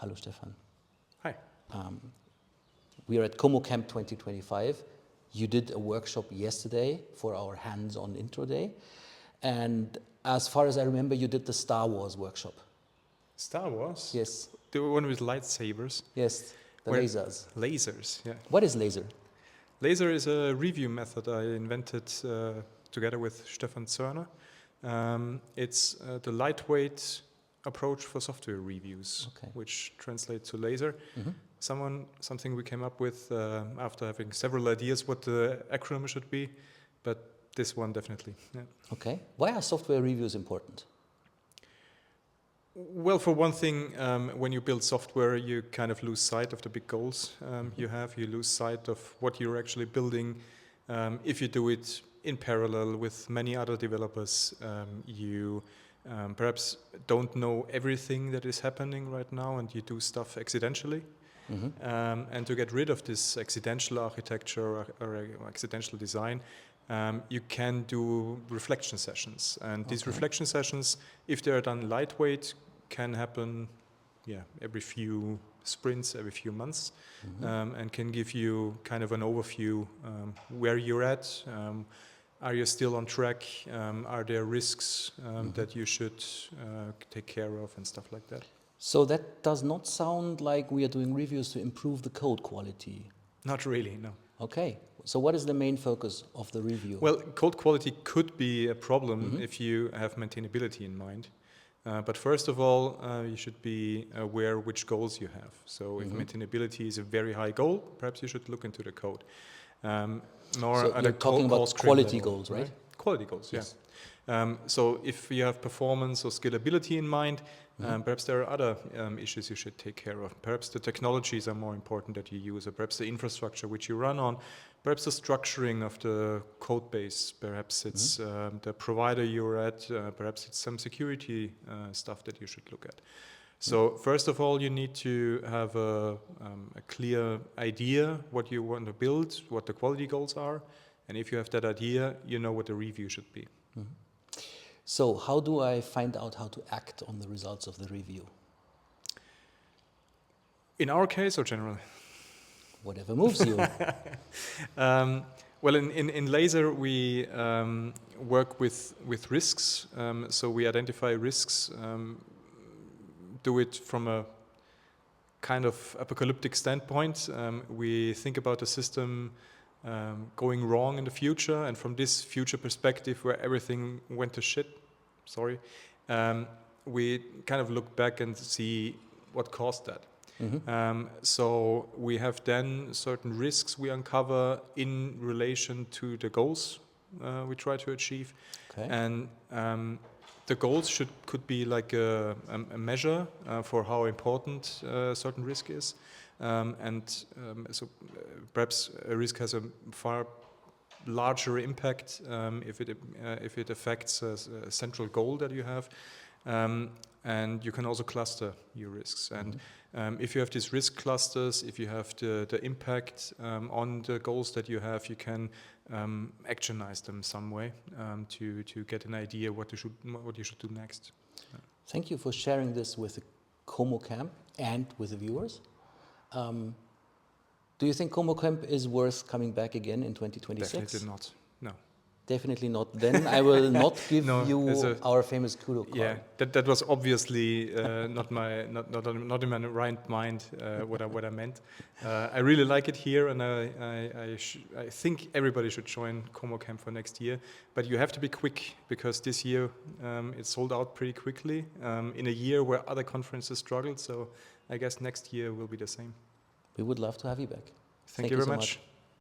Hello, Stefan. Hi. We are at Como Camp 2025. You did a workshop yesterday for our hands-on intro day. And as far as I remember, you did the Star Wars workshop. Star Wars? Yes. The one with lightsabers? Yes, the lasers. Lasers, yeah. What is laser? Laser is a review method I invented together with Stefan Toth. It's the lightweight approach for software reviews, which translates to laser. Something we came up with after having several ideas what the acronym should be, but this one definitely. Yeah. Okay. Why are software reviews important? Well, for one thing, when you build software, you kind of lose sight of the big goals you have. You lose sight of what you're actually building. If you do it in parallel with many other developers, you perhaps don't know everything that is happening right now, and you do stuff accidentally. And to get rid of this accidental architecture or accidental design, you can do reflection sessions. And these reflection sessions, if they are done lightweight, can happen every few sprints, every few months, and can give you kind of an overview where you're at. Are you still on track? Are there risks that you should take care of and stuff like that? So that does not sound like we are doing reviews to improve the code quality. Not really, no. Okay. So what is the main focus of the review? Well, code quality could be a problem if you have maintainability in mind. But first of all, you should be aware which goals you have. So if maintainability is a very high goal, perhaps you should look into the code. So you're talking about quality goals, right? Quality goals, yes. So if you have performance or scalability in mind, perhaps there are other issues you should take care of. Perhaps the technologies are more important that you use, or perhaps the infrastructure which you run on, perhaps the structuring of the code base, perhaps it's the provider you're at, perhaps it's some security stuff that you should look at. So first of all, you need to have a clear idea what you want to build, what the quality goals are, and if you have that idea, you know what the review should be. So how do I find out how to act on the results of the review? In our case or generally? Whatever moves you. Well, in LASR, we work with risks. So we identify risks, do it from a kind of apocalyptic standpoint. We think about the system going wrong in the future, and from this future perspective where everything went to shit, we kind of look back and see what caused that. So we have then certain risks we uncover in relation to the goals we try to achieve, and the goals could be like a measure for how important a certain risk is. So perhaps a risk has a far larger impact if it affects a central goal that you have. And you can also cluster your risks. And if you have these risk clusters, if you have the impact on the goals that you have, you can actionize them some way to get an idea what you should do next. Thank you for sharing this with the Como Camp and with the viewers. Do you think Como Camp is worth coming back again in 2026? Definitely not. No. Definitely not. Then I will not give you our famous kudo card. Yeah, that was obviously not in my right mind what I meant. I really like it here, and I think everybody should join Como Camp for next year. But you have to be quick, because this year it sold out pretty quickly in a year where other conferences struggled. So I guess next year will be the same. We would love to have you back. Thank you very much.